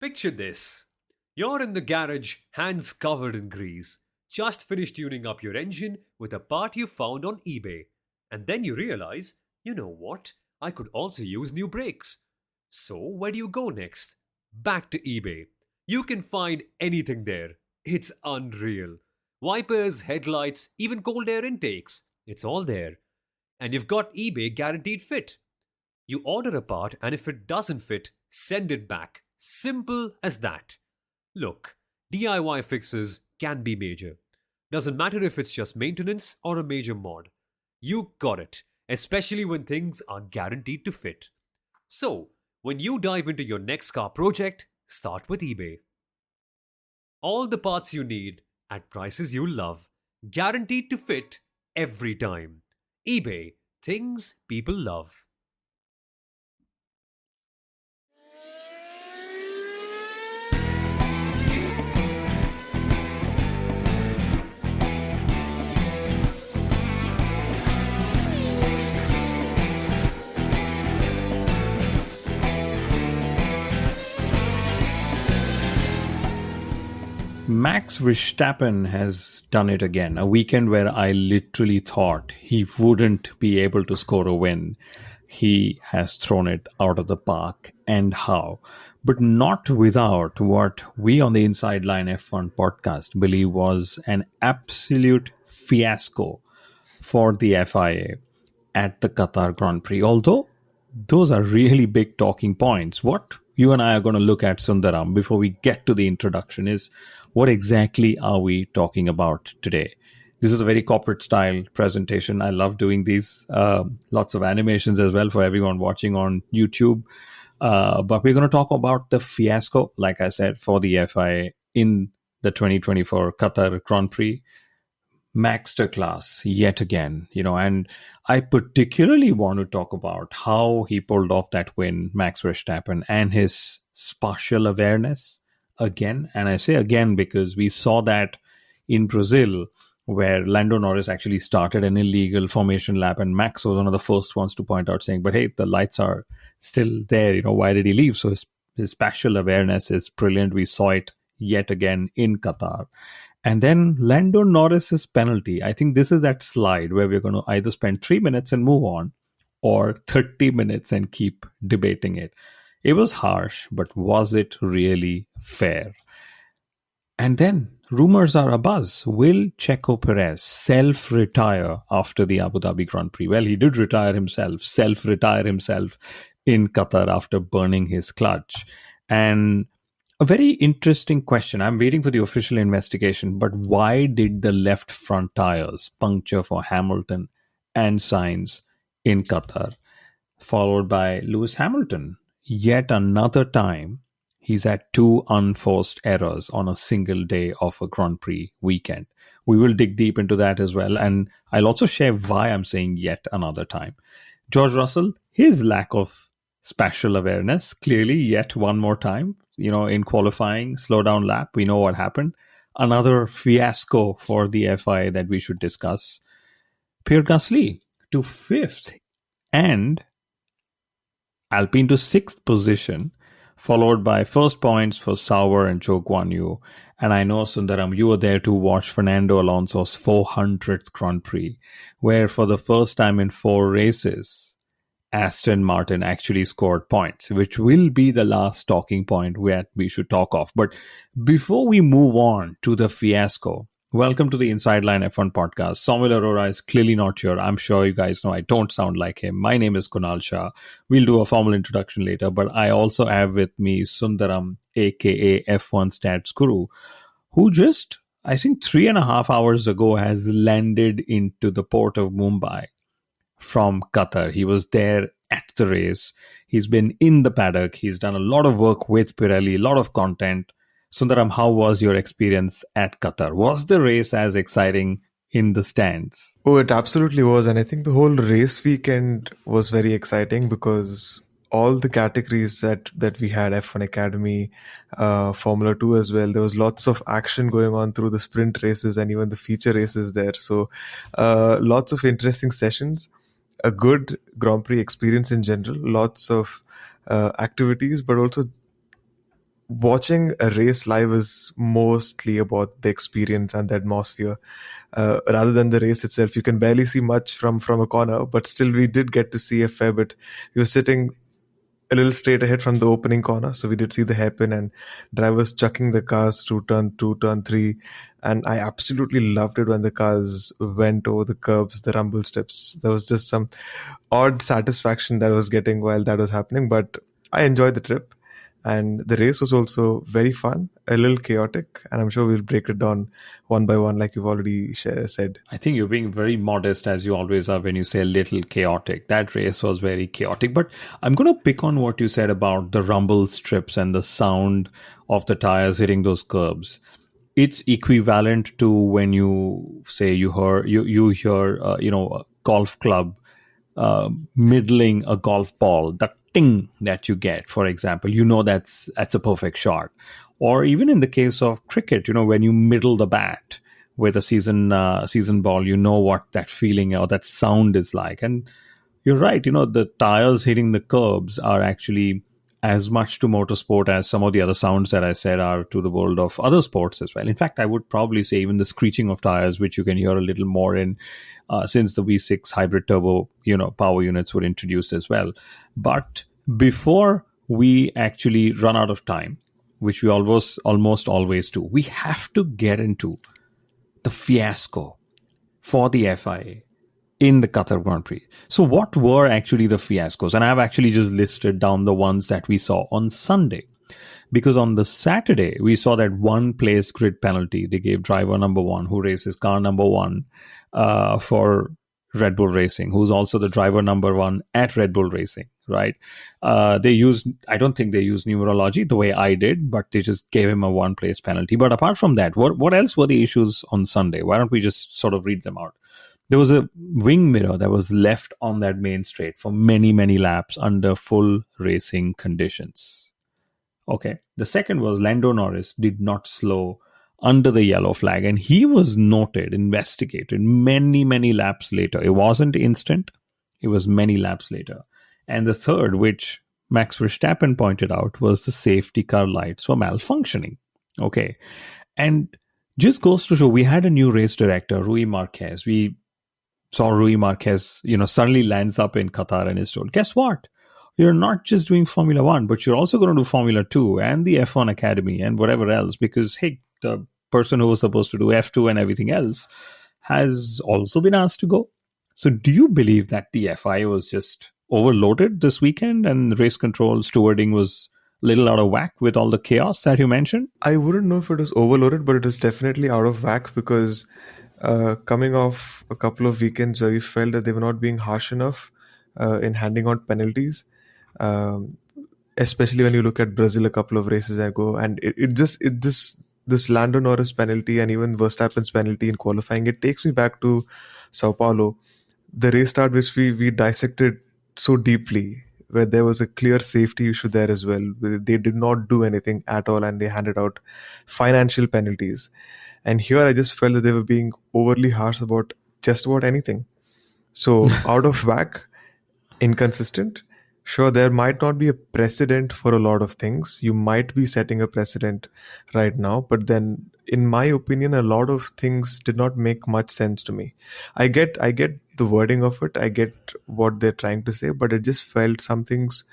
Picture this. You're in the garage, hands covered in grease. Just finished tuning up your engine with a part you found on eBay. And then you realize, you know what? I could also use new brakes. So, where do you go next? Back to eBay. You can find anything there. It's unreal. Wipers, headlights, even cold air intakes. It's all there. And you've got eBay guaranteed fit. You order a part, and if it doesn't fit, send it back. Simple as that. Look, DIY fixes can be major. Doesn't matter if it's just maintenance or a major mod. You got it, especially when things are guaranteed to fit. So, when you dive into your next car project, start with eBay. All the parts you need at prices you love, guaranteed to fit every time. eBay, things people love. Max Verstappen has done it again. A weekend where I literally thought he wouldn't be able to score a win. He has thrown it out of the park, and how. But not without what we on the Inside Line F1 podcast believe was an absolute fiasco for the FIA at the Qatar Grand Prix. Although those are really big talking points. What you and I are going to look at, Sundaram, before we get to the introduction is what exactly are we talking about today? This is a very corporate style presentation. I love doing these. Lots of animations as well for everyone watching on YouTube. But we're going to talk about the fiasco, like I said, for the FIA in the 2024 Qatar Grand Prix. Masterclass yet again, and I particularly want to talk about how he pulled off that win, Max Verstappen, and his spatial awareness again. And I say again because we saw that in Brazil, where Lando Norris actually started an illegal formation lap, and Max was one of the first ones to point out, saying, "But hey, the lights are still there. Why did he leave?" So his spatial awareness is brilliant. We saw it yet again in Qatar. And then Lando Norris's penalty. I think this is that slide where we're going to either spend 3 minutes and move on or 30 minutes and keep debating it. It was harsh, but was it really fair? And then rumors are abuzz. Will Checo Perez self-retire after the Abu Dhabi Grand Prix? Well, he did self-retire himself in Qatar after burning his clutch. And a very interesting question. I'm waiting for the official investigation, but why did the left front tires puncture for Hamilton and Sainz in Qatar? Followed by Lewis Hamilton. Yet another time, he's had two unforced errors on a single day of a Grand Prix weekend. We will dig deep into that as well, and I'll also share why I'm saying yet another time. George Russell, his lack of spatial awareness, clearly yet one more time. In qualifying, slow down lap, we know what happened. Another fiasco for the FIA that we should discuss. Pierre Gasly to 5th and Alpine to 6th position, followed by first points for Sauber and Zhou Guanyu. And I know, Sundaram, you were there to watch Fernando Alonso's 400th Grand Prix, where for the first time in 4 races, Aston Martin actually scored points, which will be the last talking point where we should talk of. But before we move on to the fiasco, welcome to the Inside Line F1 podcast. Samuel Arora is clearly not here. I'm sure you guys know I don't sound like him. My name is Kunal Shah. We'll do a formal introduction later, but I also have with me Sundaram, aka F1 Stats Guru, who just, I think 3.5 hours ago, has landed into the port of Mumbai from Qatar. He was there at the race. He's been in the paddock. He's done a lot of work with Pirelli, a lot of content. Sundaram, how was your experience at Qatar? Was the race as exciting in the stands? Oh, it absolutely was. And I think the whole race weekend was very exciting because all the categories that we had, F1 Academy, Formula 2 as well, there was lots of action going on through the sprint races and even the feature races there. So lots of interesting sessions. A good Grand Prix experience in general, lots of activities, but also watching a race live is mostly about the experience and the atmosphere, rather than the race itself. You can barely see much from a corner, but still we did get to see a fair bit. We were sitting a little straight ahead from the opening corner, so we did see the hairpin and drivers chucking the cars to turn 2, turn 3, and I absolutely loved it when the cars went over the curbs, the rumble strips. There was just some odd satisfaction that I was getting while that was happening, but I enjoyed the trip. And the race was also very fun, a little chaotic, and I'm sure we'll break it down one by one, like you've already said. I think you're being very modest, as you always are when you say a little chaotic. That race was very chaotic. But I'm going to pick on what you said about the rumble strips and the sound of the tires hitting those curbs. It's equivalent to when you say you hear a golf club middling a golf ball, the ting that you get, for example, that's a perfect shot. Or even in the case of cricket, when you middle the bat with a season ball, what that feeling or that sound is like. And you're right, the tires hitting the curbs are actually as much to motorsport as some of the other sounds that I said are to the world of other sports as well. In fact, I would probably say even the screeching of tires, which you can hear a little more in since the V6 hybrid turbo, power units were introduced as well. But before we actually run out of time, which we almost always do, we have to get into the fiasco for the FIA in the Qatar Grand Prix. So what were actually the fiascos? And I've actually just listed down the ones that we saw on Sunday. Because on the Saturday, we saw that one place grid penalty they gave driver number 1, who races car number 1 for Red Bull Racing, who's also the driver number 1 at Red Bull Racing, right? I don't think they used numerology the way I did, but they just gave him a one place penalty. But apart from that, what else were the issues on Sunday? Why don't we just sort of read them out? There was a wing mirror that was left on that main straight for many, many laps under full racing conditions. Okay. The second was Lando Norris did not slow under the yellow flag, and he was investigated many, many laps later. It wasn't instant. It was many laps later. And the third, which Max Verstappen pointed out, was the safety car lights were malfunctioning. Okay. And just goes to show, we had a new race director, Rui Marquez. We saw Rui Marquez, suddenly lands up in Qatar and is told, guess what? You're not just doing Formula 1, but you're also going to do Formula 2 and the F1 Academy and whatever else, because, hey, the person who was supposed to do F2 and everything else has also been asked to go. So do you believe that the FIA was just overloaded this weekend and race control stewarding was a little out of whack with all the chaos that you mentioned? I wouldn't know if it was overloaded, but it was definitely out of whack because coming off a couple of weekends where we felt that they were not being harsh enough in handing out penalties, especially when you look at Brazil a couple of races ago, and this Lando Norris penalty and even Verstappen's penalty in qualifying, it takes me back to Sao Paulo, the race start which we dissected so deeply, where there was a clear safety issue there as well. They did not do anything at all and they handed out financial penalties. And here I just felt that they were being overly harsh about just about anything. So out of whack, inconsistent. Sure, there might not be a precedent for a lot of things. You might be setting a precedent right now, but then in my opinion, a lot of things did not make much sense to me. I get the wording of it. I get what they're trying to say, but it just felt some things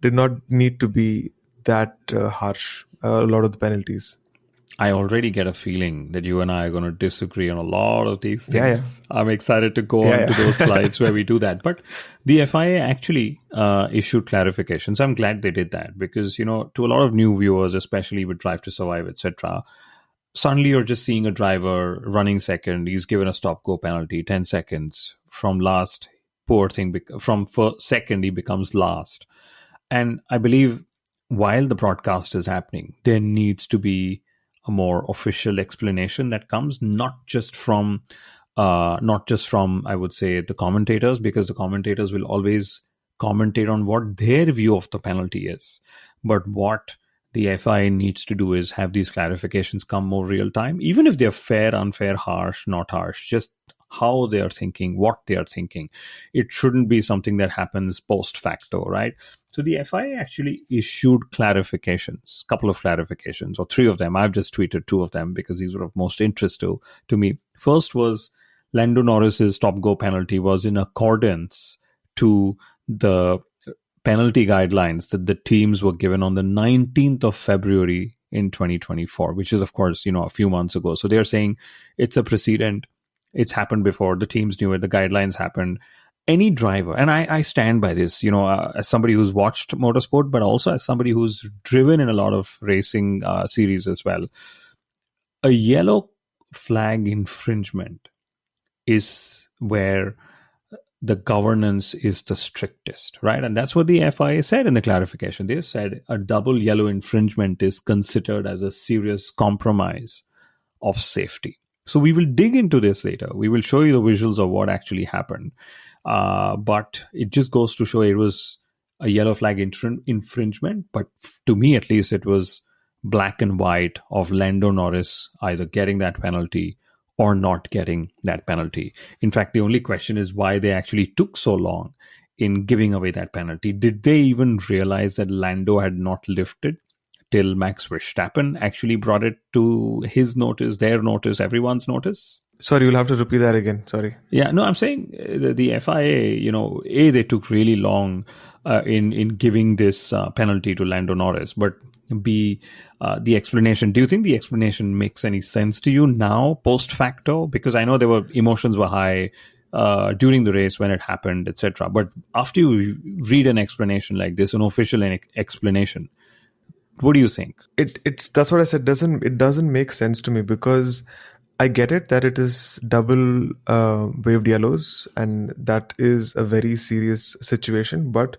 did not need to be that harsh. A lot of the penalties. I already get a feeling that you and I are going to disagree on a lot of these things. Yeah. I'm excited to go on to those slides where we do that. But the FIA actually issued clarifications. I'm glad they did that because, to a lot of new viewers, especially with Drive to Survive, etc., suddenly you're just seeing a driver running second. He's given a stop-go penalty, 10 seconds. From last, poor thing, from first, second, he becomes last. And I believe while the broadcast is happening, there needs to be a more official explanation that comes not just from I would say the commentators, because the commentators will always commentate on what their view of the penalty is, but what the FIA needs to do is have these clarifications come more real time, even if they're fair, unfair, harsh, not harsh, just how they are thinking, what they are thinking. It shouldn't be something that happens post facto, right? So the FIA actually issued clarifications, couple of clarifications, or three of them. I've just tweeted two of them because these were of most interest to me. First was Lando Norris's stop go penalty was in accordance to the penalty guidelines that the teams were given on the 19th of February in 2024, which is, of course, a few months ago. So they're saying it's a precedent. It's happened before. The teams knew it. The guidelines happened. Any driver, and I stand by this, as somebody who's watched motorsport, but also as somebody who's driven in a lot of racing series as well, a yellow flag infringement is where the governance is the strictest, right? And that's what the FIA said in the clarification. They said a double yellow infringement is considered as a serious compromise of safety. So we will dig into this later. We will show you the visuals of what actually happened. But it just goes to show it was a yellow flag infringement. But to me, at least, it was black and white of Lando Norris either getting that penalty or not getting that penalty. In fact, the only question is why they actually took so long in giving away that penalty. Did they even realize that Lando had not lifted till Max Verstappen actually brought it to his notice, their notice, everyone's notice? Sorry, you'll have to repeat that again. Sorry. Yeah, no, I'm saying the FIA, they took really long in giving this penalty to Lando Norris, but B, the explanation. Do you think the explanation makes any sense to you now, post facto? Because I know emotions were high during the race when it happened, etc. But after you read an explanation like this, an official explanation, what do you think? That's what I said. It doesn't make sense to me, because I get it that it is double waved yellows, and that is a very serious situation. But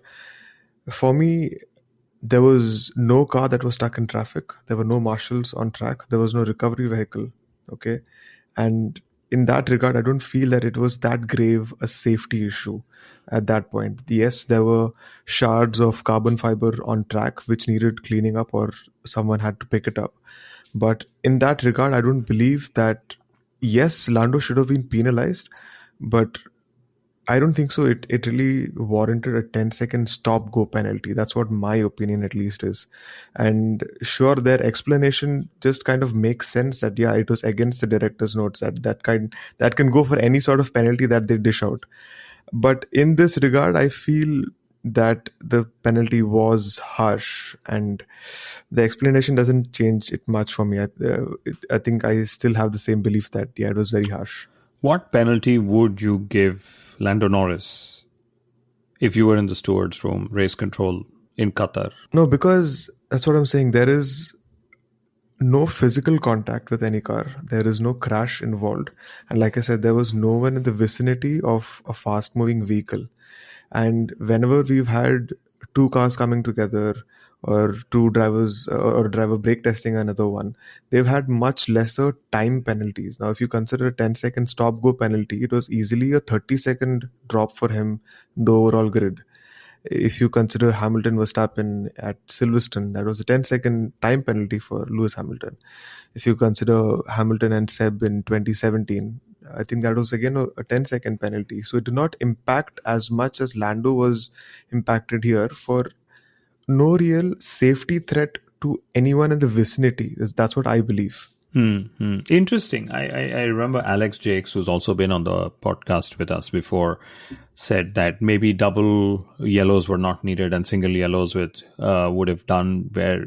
for me, there was no car that was stuck in traffic. There were no marshals on track. There was no recovery vehicle. Okay. And in that regard, I don't feel that it was that grave a safety issue at that point. Yes, there were shards of carbon fiber on track which needed cleaning up, or someone had to pick it up. But in that regard, I don't believe that, yes, Lando should have been penalized, but I don't think so. It really warranted a 10-second stop-go penalty. That's what my opinion at least is. And sure, their explanation just kind of makes sense that, yeah, it was against the director's notes, that can go for any sort of penalty that they dish out. But in this regard, I feel that the penalty was harsh, and the explanation doesn't change it much for me. I think I still have the same belief that, yeah, it was very harsh. What penalty would you give Lando Norris if you were in the steward's room, race control in Qatar? No, because that's what I'm saying. There is no physical contact with any car. There is no crash involved. And like I said, there was no one in the vicinity of a fast-moving vehicle. And whenever we've had two cars coming together, or two drivers, or a driver brake testing another one, they've had much lesser time penalties. Now, if you consider a 10-second stop-go penalty, it was easily a 30-second drop for him in the overall grid. If you consider Hamilton Verstappen at Silverstone, that was a 10-second time penalty for Lewis Hamilton. If you consider Hamilton and Seb in 2017, I think that was again a 10-second penalty. So it did not impact as much as Lando was impacted here, for no real safety threat to anyone in the vicinity. That's what I believe. Interesting. I remember Alex Jakes, who's also been on the podcast with us before, said that maybe double yellows were not needed and single yellows would have done, where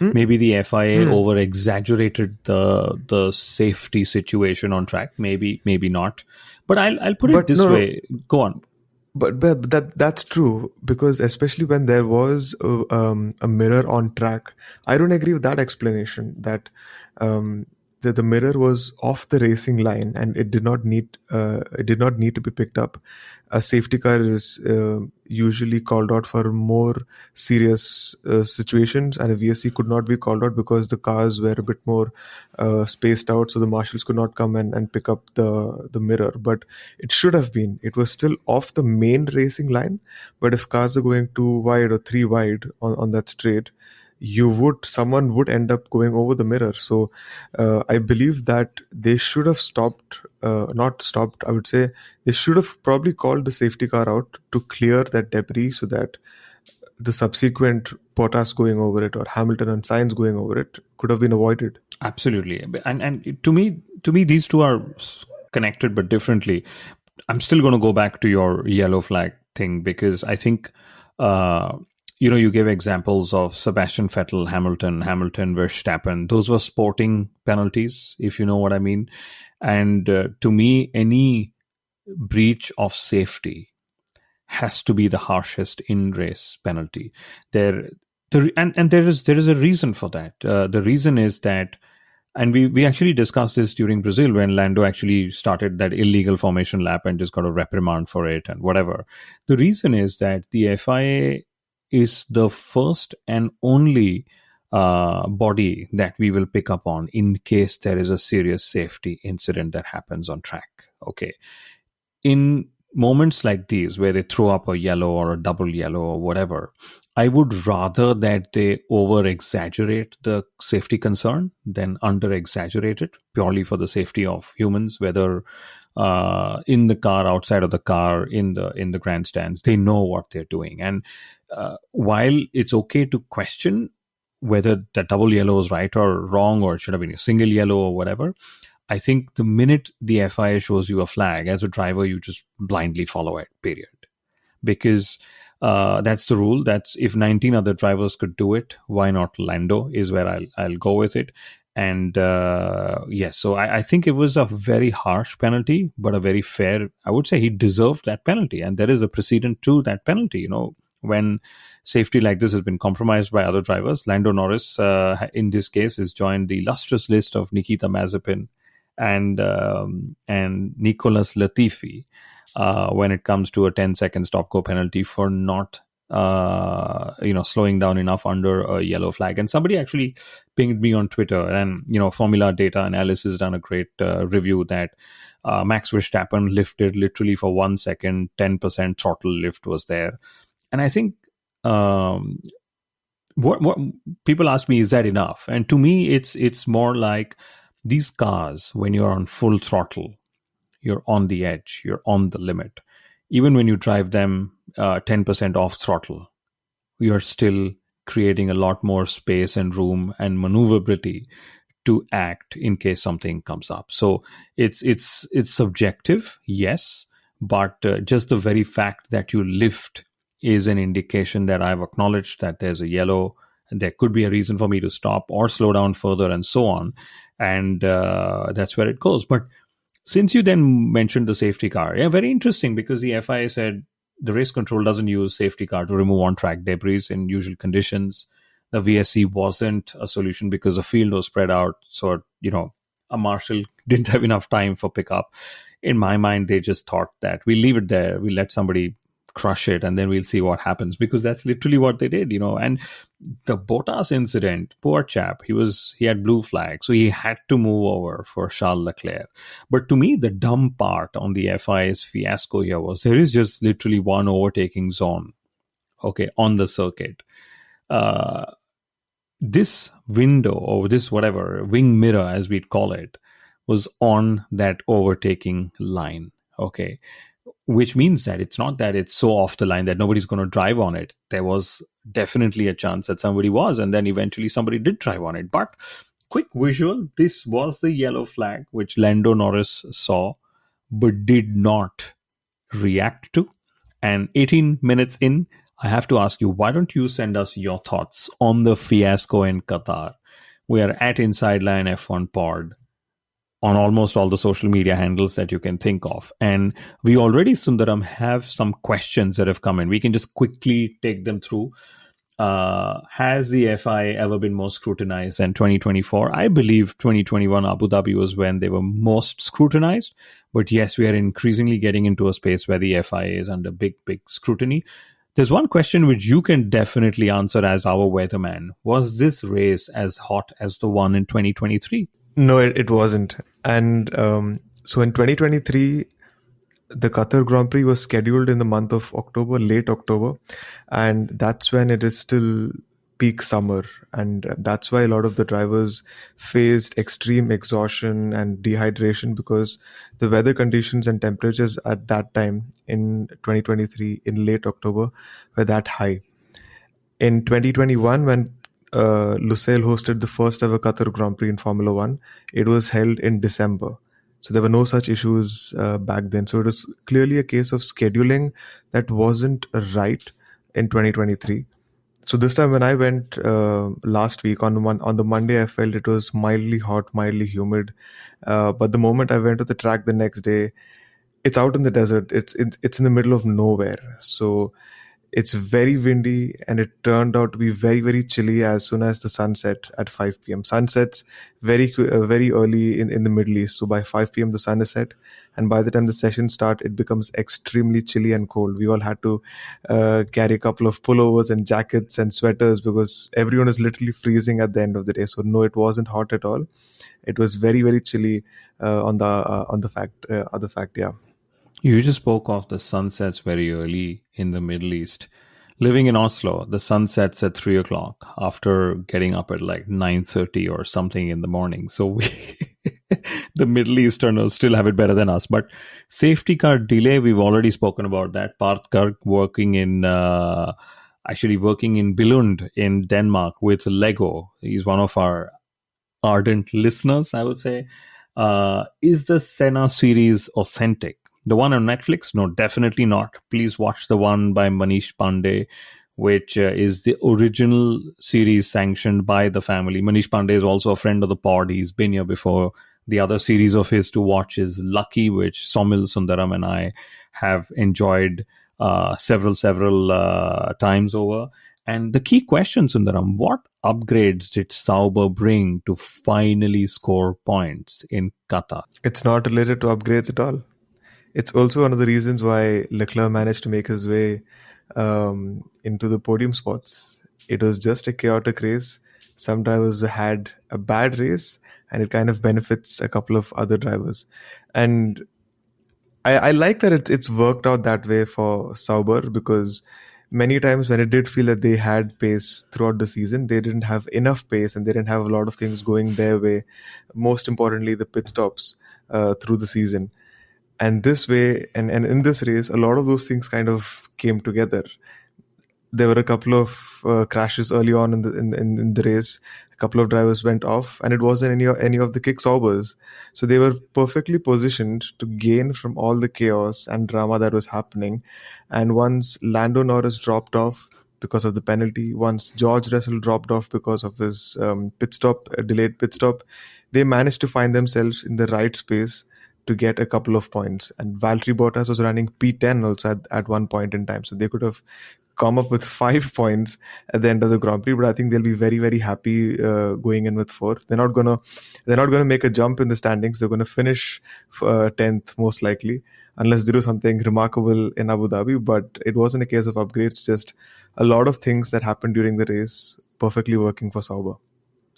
maybe the FIA over exaggerated the safety situation on track. Maybe not. But I'll put it this way. Go on. But that's true, because especially when there was a mirror on track, I don't agree with that explanation that the mirror was off the racing line and it did not need to be picked up. A safety car is usually called out for more serious situations, and a VSC could not be called out because the cars were a bit more spaced out, so the marshals could not come and pick up the mirror. But it should have been. It was still off the main racing line, but if cars are going 2 wide or 3 wide on that straight, someone would end up going over the mirror. So I believe that they should have stopped, not stopped, I would say they should have probably called the safety car out to clear that debris so that the subsequent Bottas going over it or Hamilton and Sainz going over it could have been avoided. Absolutely. And to me, these two are connected but differently. I'm still going to go back to your yellow flag thing, because I think, you gave examples of Sebastian Vettel, Hamilton, Verstappen. Those were sporting penalties, if you know what I mean. And to me, any breach of safety has to be the harshest in race penalty. There is a reason for that. The reason is that, and we actually discussed this during Brazil when Lando actually started that illegal formation lap and just got a reprimand for it and whatever. The reason is that the FIA is the first and only body that we will pick up on in case there is a serious safety incident that happens on track. Okay. In moments like these where they throw up a yellow or a double yellow or whatever, I would rather that they over exaggerate the safety concern than under exaggerate it, purely for the safety of humans, whether in the car, outside of the car, in the grandstands. They know what they're doing. And while it's okay to question whether the double yellow is right or wrong, or it should have been a single yellow or whatever, I think the minute the FIA shows you a flag, as a driver, you just blindly follow it, period. Because that's the rule. That's, if 19 other drivers could do it, why not Lando, is where I'll go with it. And yes, so I think it was a very harsh penalty, but a very fair. I would say he deserved that penalty. And there is a precedent to that penalty. When safety like this has been compromised by other drivers, Lando Norris, in this case, has joined the illustrious list of Nikita Mazepin and Nicolas Latifi when it comes to a 10-second stop-go penalty for not slowing down enough under a yellow flag. And somebody actually pinged me on Twitter, and Formula Data Analysis has done a great review that Max Verstappen lifted literally for 1 second, 10% throttle lift was there. And I think what people ask me, is that enough? And to me, it's more like these cars, when you're on full throttle, you're on the edge, you're on the limit. Even when you drive them 10% off throttle, you're still creating a lot more space and room and maneuverability to act in case something comes up. So it's subjective, yes, but just the very fact that you lift is an indication that I've acknowledged that there's a yellow, and there could be a reason for me to stop or slow down further and so on. And that's where it goes. But since you then mentioned the safety car, yeah, very interesting, because the FIA said the race control doesn't use safety car to remove on-track debris in usual conditions. The VSC wasn't a solution because the field was spread out. So, a marshal didn't have enough time for pickup. In my mind, they just thought that we'll leave it there. We'll let somebody crush it and then we'll see what happens, because that's literally what they did, And the Bottas incident, poor chap, he had blue flag, so he had to move over for Charles Leclerc. But to me, the dumb part on the FIA's fiasco here was there is just literally one overtaking zone, okay, on the circuit. This window, or this whatever wing mirror as we'd call it, was on that overtaking line, okay, which means that it's not that it's so off the line that nobody's going to drive on it. There was definitely a chance that somebody was, and then eventually somebody did drive on it. But quick visual, this was the yellow flag which Lando Norris saw but did not react to. And 18 minutes in, I have to ask you, why don't you send us your thoughts on the fiasco in Qatar? We are at Inside Line F1 Pod on almost all the social media handles that you can think of. And we already, Sundaram, have some questions that have come in. We can just quickly take them through. Has the FIA ever been more scrutinized than 2024? I believe 2021 Abu Dhabi was when they were most scrutinized. But yes, we are increasingly getting into a space where the FIA is under big, big scrutiny. There's one question which you can definitely answer as our weatherman. Was this race as hot as the one in 2023? No, it wasn't. And so in 2023, the Qatar Grand Prix was scheduled in the month of October, late October. And that's when it is still peak summer, and that's why a lot of the drivers faced extreme exhaustion and dehydration because the weather conditions and temperatures at that time in 2023 in late October were that high. In 2021, when Lusail hosted the first ever Qatar Grand Prix in Formula One, it was held in December. So there were no such issues back then. So it was clearly a case of scheduling that wasn't right in 2023. So this time when I went last week on the Monday, I felt it was mildly hot, mildly humid. But the moment I went to the track the next day, it's out in the desert. It's in the middle of nowhere. So it's very windy, and it turned out to be very, very chilly as soon as the sun set at 5 p.m. Sun sets very early in the Middle East. So by 5 p.m. the sun is set, and by the time the session start, it becomes extremely chilly and cold. We all had to carry a couple of pullovers and jackets and sweaters because everyone is literally freezing at the end of the day. So no, it wasn't hot at all. It was very, very chilly other fact, yeah. You just spoke of the sunsets very early in the Middle East. Living in Oslo, the sun sets at 3 o'clock after getting up at like 9:30 or something in the morning. So the Middle Easterners still have it better than us. But safety car delay, we've already spoken about that. Parth Garg working in Billund in Denmark with Lego. He's one of our ardent listeners, I would say. Is the Senna series authentic? The one on Netflix? No, definitely not. Please watch the one by Manish Pandey, which is the original series sanctioned by the family. Manish Pandey is also a friend of the pod. He's been here before. The other series of his to watch is Lucky, which Somil Sundaram and I have enjoyed several times over. And the key question, Sundaram, what upgrades did Sauber bring to finally score points in Qatar? It's not related to upgrades at all. It's also one of the reasons why Leclerc managed to make his way into the podium spots. It was just a chaotic race. Some drivers had a bad race, and it kind of benefits a couple of other drivers. And I like that it's worked out that way for Sauber, because many times when it did feel that they had pace throughout the season, they didn't have enough pace and they didn't have a lot of things going their way. Most importantly, the pit stops through the season. And this way, and in this race, a lot of those things kind of came together. There were a couple of crashes early on in the race. A couple of drivers went off, and it wasn't any of the kick Saubers. So they were perfectly positioned to gain from all the chaos and drama that was happening. And once Lando Norris dropped off because of the penalty, once George Russell dropped off because of his delayed pit stop, they managed to find themselves in the right space to get a couple of points. And Valtteri Bottas was running P10 also at one point in time. So they could have come up with 5 points at the end of the Grand Prix, but I think they'll be very, very happy going in with 4. They're not gonna make a jump in the standings. They're gonna finish 10th most likely, unless they do something remarkable in Abu Dhabi. But it wasn't a case of upgrades, just a lot of things that happened during the race perfectly working for Sauber.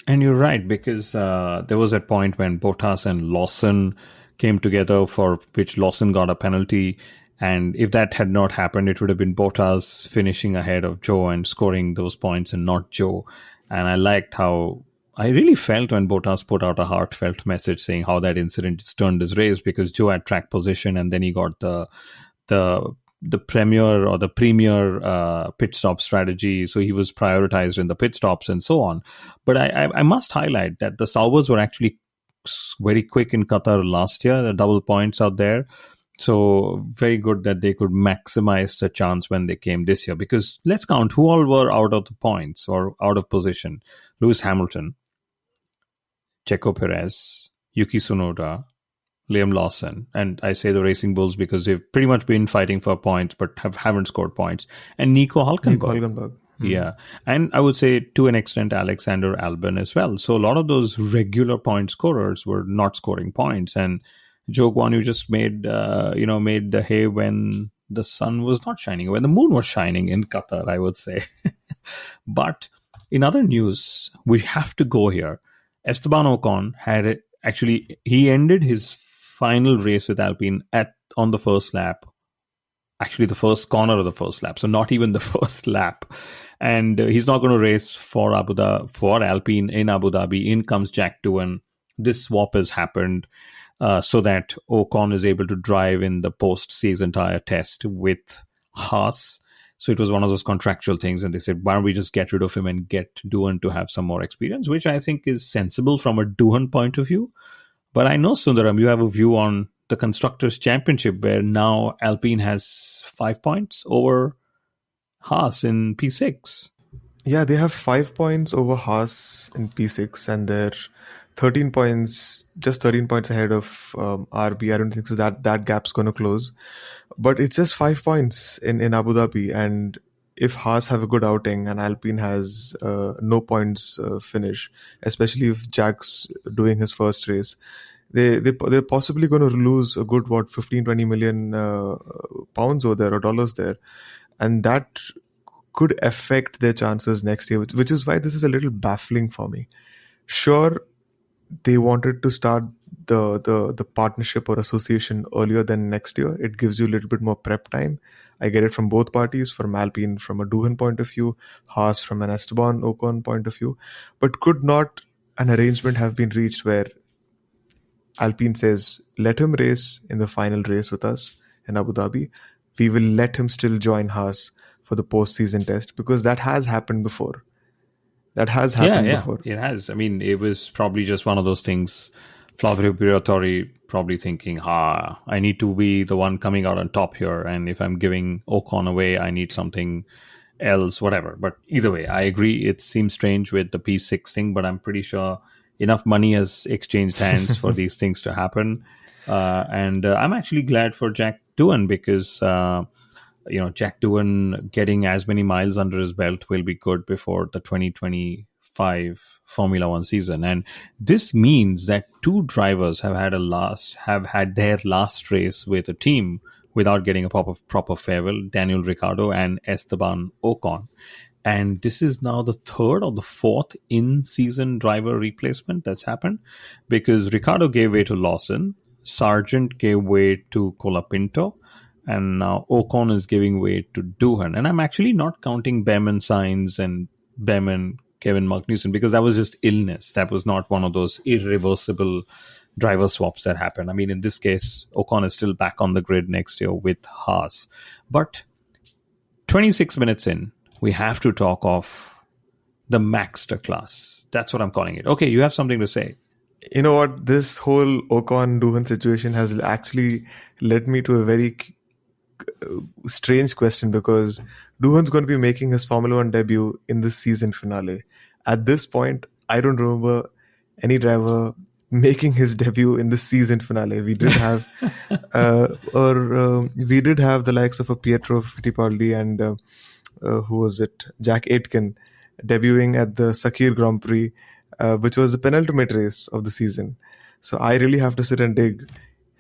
And you're right, because there was a point when Bottas and Lawson came together, for which Lawson got a penalty. And if that had not happened, it would have been Bottas finishing ahead of Joe and scoring those points and not Joe. And I liked how I really felt when Bottas put out a heartfelt message saying how that incident turned his race, because Joe had track position and then he got the premier pit stop strategy. So he was prioritized in the pit stops and so on. But I must highlight that the Saubers were actually very quick in Qatar last year, the double points out there. So very good that they could maximize the chance when they came this year, because let's count who all were out of the points or out of position. Lewis Hamilton, Checo Perez, Yuki Tsunoda, Liam Lawson, and I say the Racing Bulls because they've pretty much been fighting for points but haven't scored points, and Nico Hülkenberg. Yeah. And I would say to an extent Alexander Albon as well. So a lot of those regular point scorers were not scoring points. And Joe Guan, you just made the hay when the sun was not shining, when the moon was shining in Qatar, I would say. But in other news, we have to go here. Esteban Ocon he ended his final race with Alpine on the first lap actually the first corner of the first lap, so not even the first lap. And he's not going to race for for Alpine in Abu Dhabi. In comes Jack Doohan. This swap has happened so that Ocon is able to drive in the post-season tire test with Haas. So it was one of those contractual things, and they said, why don't we just get rid of him and get Doohan to have some more experience, which I think is sensible from a Doohan point of view. But I know, Sundaram, you have a view on the Constructors' Championship where now Alpine has 5 points over Haas in P6. Yeah, they have 5 points over Haas in P6, and they're 13 points, just 13 points ahead of RB. I don't think so that gap's going to close. But it's just 5 points in Abu Dhabi. And if Haas have a good outing and Alpine has no points finish, especially if Jack's doing his first race, they're possibly going to lose a good, 15-20 million pounds over there or dollars there. And that could affect their chances next year, which is why this is a little baffling for me. Sure, they wanted to start the partnership or association earlier than next year. It gives you a little bit more prep time. I get it from both parties, from Alpine from a Doohan point of view, Haas from an Esteban Ocon point of view. But could not an arrangement have been reached where Alpine says, let him race in the final race with us in Abu Dhabi. We will let him still join Haas for the post-season test, because that has happened before. That has happened before. It has. I mean, it was probably just one of those things. Flavio Briatore probably thinking, I need to be the one coming out on top here. And if I'm giving Ocon away, I need something else, whatever. But either way, I agree. It seems strange with the P6 thing, but I'm pretty sure enough money has exchanged hands for these things to happen. And I'm actually glad for Jack Doohan because, Jack Doohan getting as many miles under his belt will be good before the 2025 Formula One season. And this means that two drivers have had their last race with a team without getting a proper farewell, Daniel Ricciardo and Esteban Ocon. And this is now the third or the fourth in-season driver replacement that's happened, because Ricciardo gave way to Lawson, Sargent gave way to Colapinto, and now Ocon is giving way to Doohan. And I'm actually not counting Behrman Sainz and Behrman Kevin Magnussen, because that was just illness. That was not one of those irreversible driver swaps that happened. I mean, in this case, Ocon is still back on the grid next year with Haas. But 26 minutes in, we have to talk of the Maxter class. That's what I'm calling it. Okay, you have something to say. You know what? This whole Ocon-Doohan situation has actually led me to a very strange question, because Doohan's going to be making his Formula One debut in the season finale. At this point, I don't remember any driver making his debut in the season finale. We did have, we did have the likes of a Pietro Fittipaldi and who was it? Jack Aitken debuting at the Sakir Grand Prix, which was the penultimate race of the season. So I really have to sit and dig.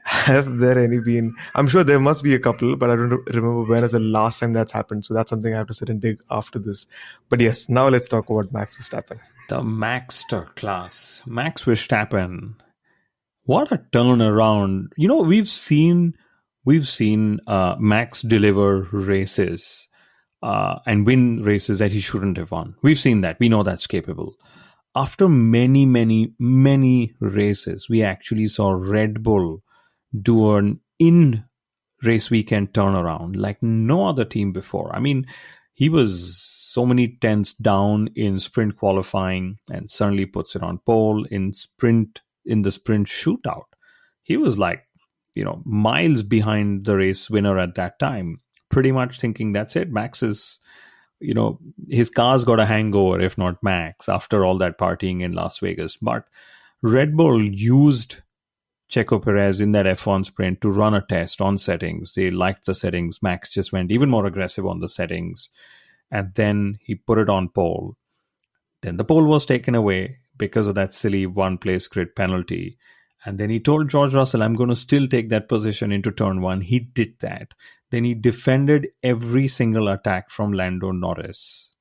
Have there any been? I'm sure there must be a couple, but I don't remember when is the last time that's happened. So that's something I have to sit and dig after this. But yes, now let's talk about Max Verstappen. The Maxter class. Max Verstappen. What a turnaround. You know, we've seen Max deliver races and win races that he shouldn't have won. We've seen that. We know that's capable. After many, many, many races, we actually saw Red Bull do an in-race weekend turnaround like no other team before. I mean, he was so many tenths down in sprint qualifying and suddenly puts it on pole in the sprint shootout. He was like, miles behind the race winner at that time, pretty much thinking that's it. Max is, his car's got a hangover, if not Max, after all that partying in Las Vegas. But Red Bull used Checo Perez in that F1 sprint to run a test on settings. They liked the settings. Max just went even more aggressive on the settings. And then he put it on pole. Then the pole was taken away because of that silly one-place grid penalty. And then he told George Russell, I'm going to still take that position into turn one. He did that. Then he defended every single attack from Lando Norris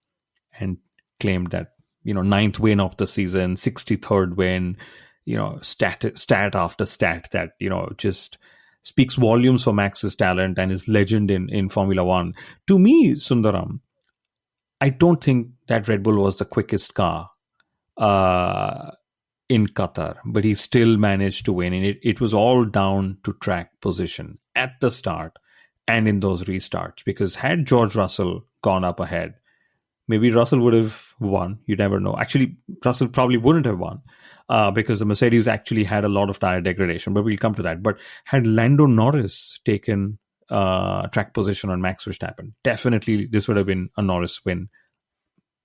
and claimed that, 9th win of the season, 63rd win, stat after stat that, just speaks volumes for Max's talent and his legend in Formula One. To me, Sundaram, I don't think that Red Bull was the quickest car uh, in Qatar, but he still managed to win. And it was all down to track position at the start and in those restarts. Because had George Russell gone up ahead, maybe Russell would have won. You never know. Actually, Russell probably wouldn't have won because the Mercedes actually had a lot of tire degradation, but we'll come to that. But had Lando Norris taken track position on Max Verstappen, definitely this would have been a Norris win.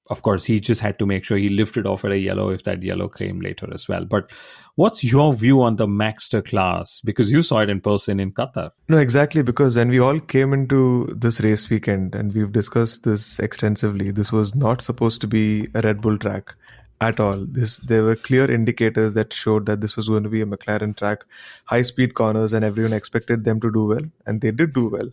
Of course, he just had to make sure he lifted off at a yellow if that yellow came later as well. But what's your view on the Maxter class? Because you saw it in person in Qatar. No, exactly, because when we all came into this race weekend, and we've discussed this extensively, this was not supposed to be a Red Bull track at all. There were clear indicators that showed that this was going to be a McLaren track, high-speed corners, and everyone expected them to do well, and they did do well,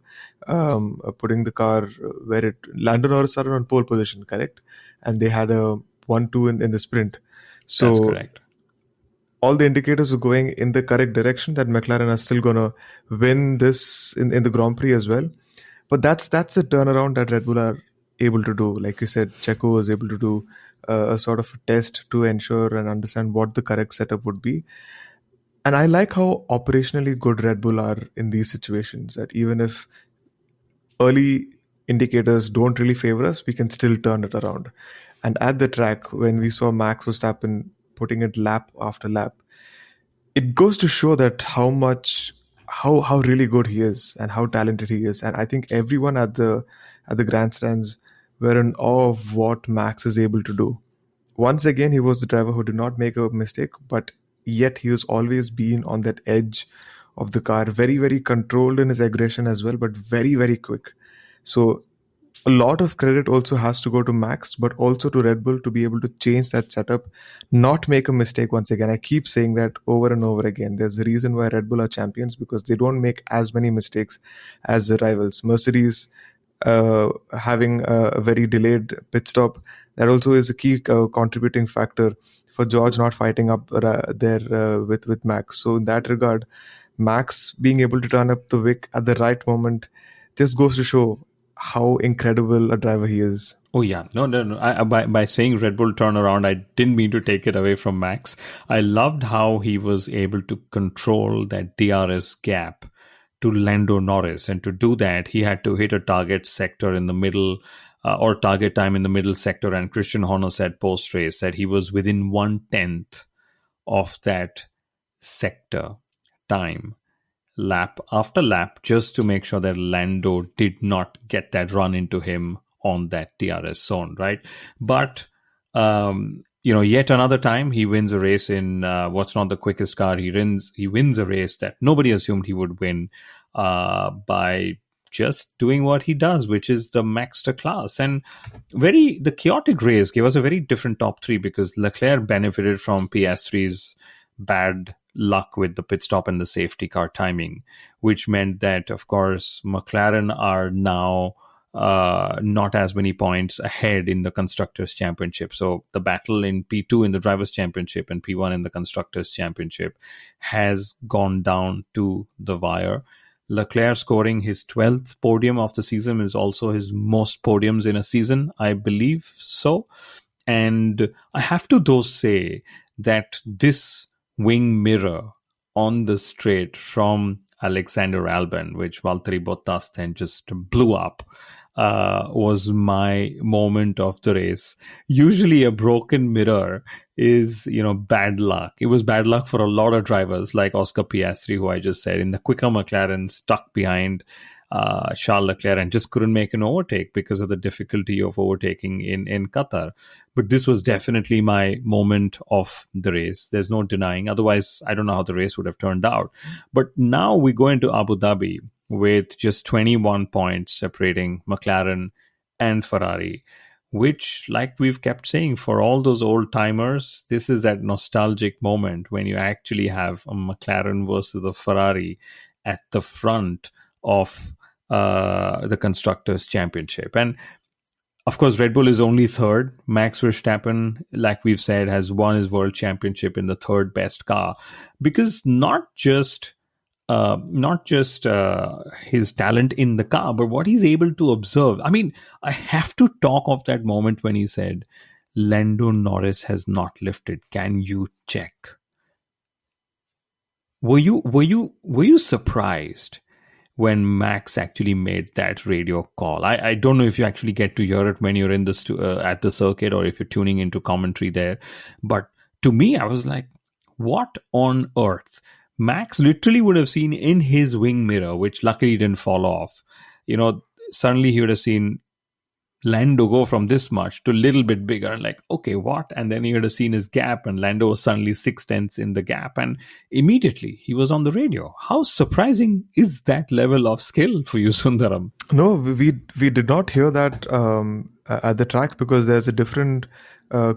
putting the car where Lando Norris started on pole position, correct? And they had a 1-2 in the sprint. So that's correct. All the indicators are going in the correct direction, that McLaren are still going to win this in the Grand Prix as well. But that's the turnaround that Red Bull are able to do. Like you said, Checo was able to do a sort of a test to ensure and understand what the correct setup would be. And I like how operationally good Red Bull are in these situations, that even if early indicators don't really favor us, we can still turn it around. And at the track, when we saw Max Verstappen putting it lap after lap, it goes to show that how really good he is and how talented he is. And I think everyone at the grandstands were in awe of what Max is able to do. Once again, he was the driver who did not make a mistake, but yet he has always been on that edge of the car, very, very controlled in his aggression as well, but very, very quick. So a lot of credit also has to go to Max, but also to Red Bull to be able to change that setup, not make a mistake once again. I keep saying that over and over again. There's a reason why Red Bull are champions, because they don't make as many mistakes as the rivals. Mercedes having a very delayed pit stop, that also is a key contributing factor for George not fighting up there with Max. So in that regard, Max being able to turn up the wick at the right moment just goes to show how incredible a driver he is. Oh yeah, no. By saying Red Bull turnaround, I didn't mean to take it away from Max. I loved how he was able to control that DRS gap to Lando Norris, and to do that, he had to hit a target sector in the middle, or target time in the middle sector. And Christian Horner said post race that he was within 1/10 of that sector time, lap after lap, just to make sure that Lando did not get that run into him on that DRS zone, right? But yet another time he wins a race in what's not the quickest car. He wins a race that nobody assumed he would win by just doing what he does, which is the Maxter class. And the chaotic race gave us a very different top three, because Leclerc benefited from PS3's bad luck with the pit stop and the safety car timing, which meant that, of course, McLaren are now not as many points ahead in the Constructors' Championship. So the battle in P2 in the Drivers' Championship and P1 in the Constructors' Championship has gone down to the wire. Leclerc scoring his 12th podium of the season is also his most podiums in a season, I believe so. And I have to though say that this wing mirror on the straight from Alexander Albon, which Valtteri Bottas then just blew up, was my moment of the race. Usually a broken mirror is, bad luck. It was bad luck for a lot of drivers like Oscar Piastri, who I just said, in the quicker McLaren, stuck behind Charles Leclerc and just couldn't make an overtake because of the difficulty of overtaking in Qatar. But this was definitely my moment of the race. There's no denying. Otherwise, I don't know how the race would have turned out. But now we go into Abu Dhabi with just 21 points separating McLaren and Ferrari, which, like we've kept saying, for all those old timers, this is that nostalgic moment when you actually have a McLaren versus a Ferrari at the front of the Constructors' Championship. And of course, Red Bull is only third. Max Verstappen, like we've said, has won his world championship in the third best car, because not just not just his talent in the car, but what he's able to observe. I mean, I have to talk of that moment when he said, Lando Norris has not lifted. Can you check? Were you surprised when Max actually made that radio call? I don't know if you actually get to hear it when you're in at the circuit or if you're tuning into commentary there. But to me, I was like, what on earth? Max literally would have seen in his wing mirror, which luckily didn't fall off. Suddenly he would have seen Lando go from this much to a little bit bigger, and like, okay, what? And then he would have seen his gap, and Lando was suddenly 6 tenths in the gap, and immediately he was on the radio. How surprising is that level of skill for you, Sundaram? No, we did not hear that at the track, because there's a different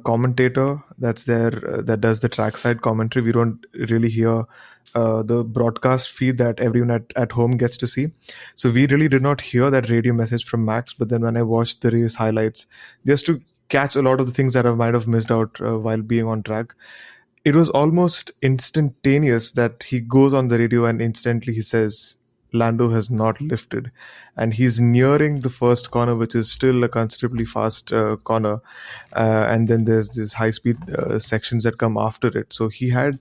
commentator that's there that does the trackside commentary. We don't really hear the broadcast feed that everyone at home gets to see. So we really did not hear that radio message from Max. But then when I watched the race highlights, just to catch a lot of the things that I might have missed out while being on track, it was almost instantaneous that he goes on the radio and instantly he says, Lando has not lifted. And he's nearing the first corner, which is still a considerably fast corner. And then there's this high speed sections that come after it. So he had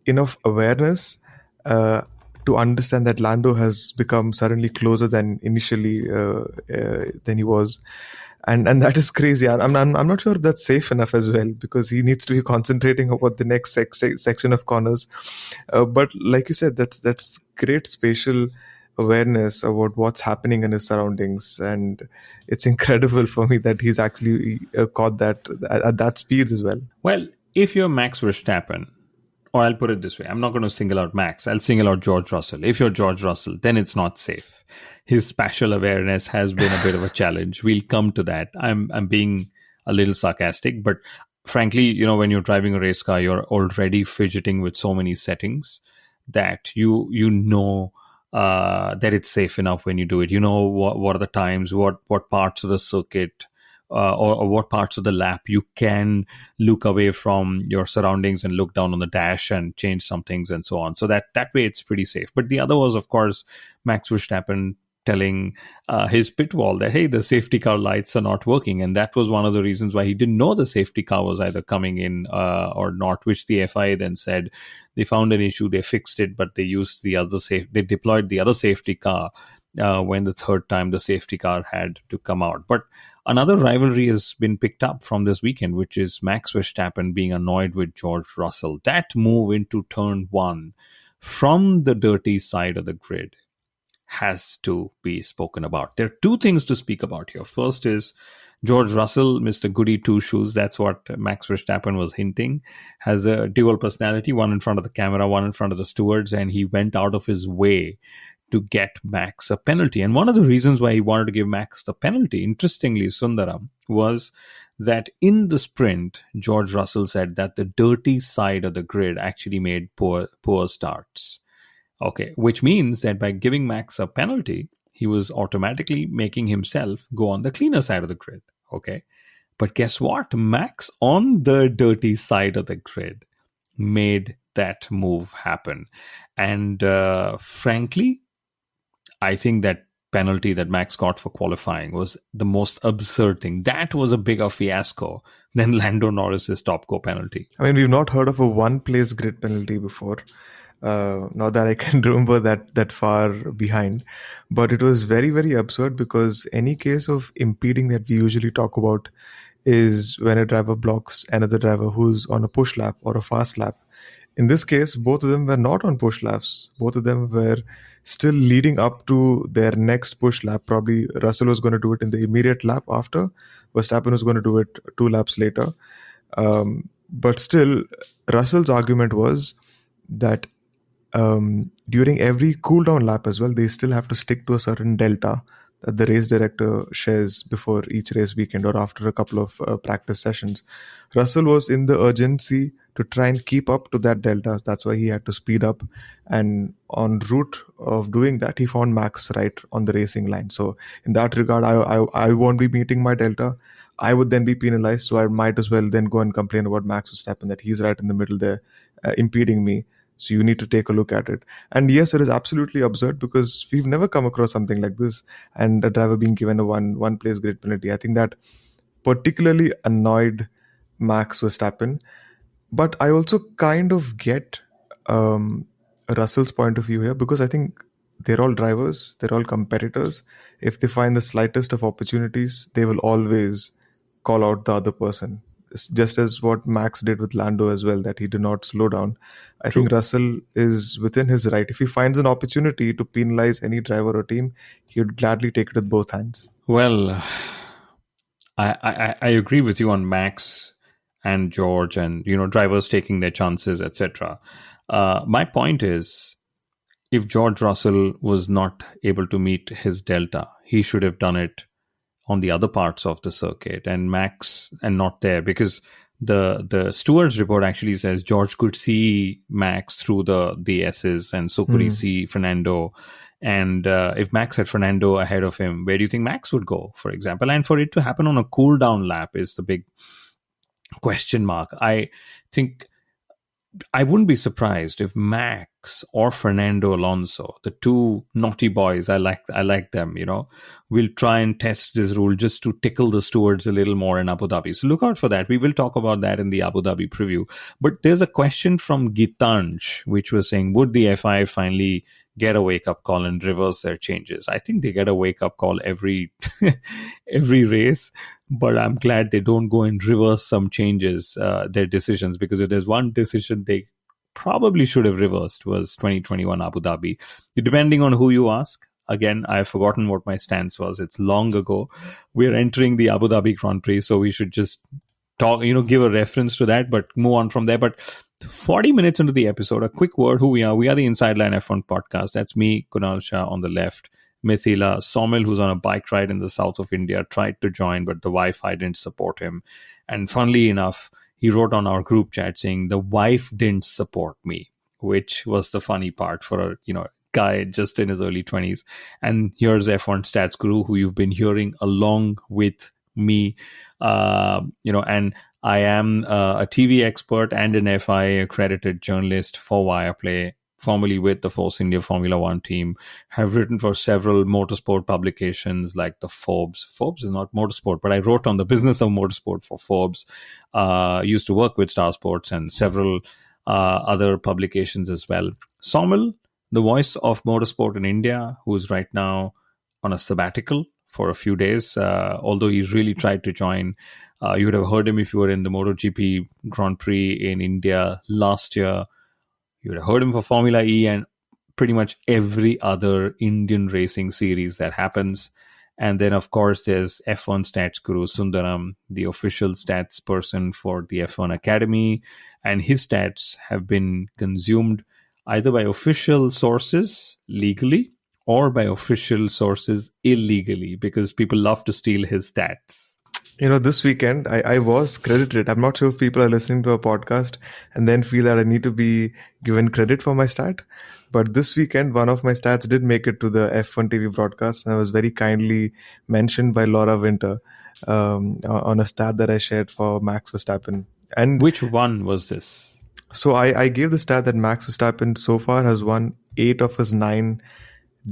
enough awareness to understand that Lando has become suddenly closer than initially than he was. And that is crazy. I'm not sure if that's safe enough as well, because he needs to be concentrating about the next section of corners. But like you said, that's great spatial awareness about what's happening in his surroundings, and it's incredible for me that he's actually caught that at that speed as well. Well, if you're Max Verstappen, or I'll put it this way, I'm not going to single out Max, I'll single out George Russell. If you're George Russell, then it's not safe. His spatial awareness has been a bit of a challenge. We'll come to that. I'm being a little sarcastic, but frankly, when you're driving a race car, you're already fidgeting with so many settings that you know that it's safe enough when you do it. You know what are the times, what parts of the circuit or what parts of the lap you can look away from your surroundings and look down on the dash and change some things and so on. So that way it's pretty safe. But the other was, of course, Max Verstappen telling his pit wall that, hey, the safety car lights are not working. And that was one of the reasons why he didn't know the safety car was either coming in or not, which the FIA then said they found an issue, they fixed it, but they used they deployed the other safety car when the third time the safety car had to come out. But another rivalry has been picked up from this weekend, which is Max Verstappen being annoyed with George Russell. That move into turn one from the dirty side of the grid has to be spoken about. There are two things to speak about here. First is George Russell, Mr. Goody Two Shoes, that's what Max Verstappen was hinting, has a dual personality, one in front of the camera, one in front of the stewards, and he went out of his way to get Max a penalty. And one of the reasons why he wanted to give Max the penalty, interestingly, Sundaram, was that in the sprint, George Russell said that the dirty side of the grid actually made poor starts. Okay, which means that by giving Max a penalty, he was automatically making himself go on the cleaner side of the grid. Okay, but guess what? Max on the dirty side of the grid made that move happen. And frankly, I think that penalty that Max got for qualifying was the most absurd thing. That was a bigger fiasco than Lando Norris's top go penalty. I mean, we've not heard of a one-place grid penalty before. Not that I can remember that far behind, but it was very, very absurd, because any case of impeding that we usually talk about is when a driver blocks another driver who's on a push lap or a fast lap. In this case, both of them were not on push laps. Both of them were still leading up to their next push lap. Probably Russell was going to do it in the immediate lap after. Verstappen was going to do it 2 laps later. But still, Russell's argument was that during every cool-down lap as well, they still have to stick to a certain delta that the race director shares before each race weekend or after a couple of practice sessions. Russell was in the urgency to try and keep up to that delta. That's why he had to speed up. And en route of doing that, he found Max right on the racing line. So in that regard, I won't be meeting my delta. I would then be penalized. So I might as well then go and complain about Max Verstappen that he's right in the middle there, impeding me. So you need to take a look at it. And yes, it is absolutely absurd because we've never come across something like this, and a driver being given a one place grid penalty. I think that particularly annoyed Max Verstappen. But I also kind of get um, Russell's point of view here, because I think they're all drivers, they're all competitors. If they find the slightest of opportunities, they will always call out the other person. It's just as what Max did with Lando as well, that he did not slow down. I True. think Russell is within his right. If he finds an opportunity to penalize any driver or team, he would gladly take it with both hands. Well, I agree with you on Max and George, and drivers taking their chances, etc. My point is, if George Russell was not able to meet his delta, he should have done it on the other parts of the circuit, and Max and not there, because the stewards report actually says George could see Max through the S's, and so could he see Fernando. And if Max had Fernando ahead of him, where do you think Max would go, for example? And for it to happen on a cool down lap is the big question mark. I think I wouldn't be surprised if Max or Fernando Alonso, the two naughty boys, I like them, will try and test this rule just to tickle the stewards a little more in Abu Dhabi. So look out for that. We will talk about that in the Abu Dhabi preview. But there's a question from Gitanj, which was saying, would the FIA finally get a wake-up call and reverse their changes? I think they get a wake-up call every every race, but I'm glad they don't go and reverse some changes, their decisions, because if there's one decision they probably should have reversed, was 2021 Abu Dhabi. Depending on who you ask, again, I've forgotten what my stance was. It's long ago. We're entering the Abu Dhabi Grand Prix, so we should just talk, give a reference to that, but move on from there. But 40 minutes into the episode, a quick word who we are. We are the Inside Line F1 podcast. That's me, Kunal Shah, on the left. Mithila, Somil, who's on a bike ride in the south of India, tried to join, but the Wi-Fi didn't support him. And funnily enough, he wrote on our group chat saying, the wife didn't support me, which was the funny part for a guy just in his early 20s. And here's F1 Stats Guru, who you've been hearing along with me, and I am a TV expert and an FIA accredited journalist for Viaplay, formerly with the Force India Formula One team. Have written for several motorsport publications like the Forbes. Forbes is not motorsport, but I wrote on the business of motorsport for Forbes. Used to work with Star Sports and several other publications as well. Somil, the voice of motorsport in India, who's right now on a sabbatical for a few days, although he really tried to join. You would have heard him if you were in the MotoGP Grand Prix in India last year. You would have heard him for Formula E and pretty much every other Indian racing series that happens. And then, of course, there's F1 Stats Guru Sundaram, the official stats person for the F1 Academy. And his stats have been consumed either by official sources legally or by official sources illegally, because people love to steal his stats. This weekend, I was credited. I'm not sure if people are listening to a podcast and then feel that I need to be given credit for my stat. But this weekend, one of my stats did make it to the F1 TV broadcast. And I was very kindly mentioned by Laura Winter on a stat that I shared for Max Verstappen. And which one was this? So I gave the stat that Max Verstappen so far has won 8 of his 9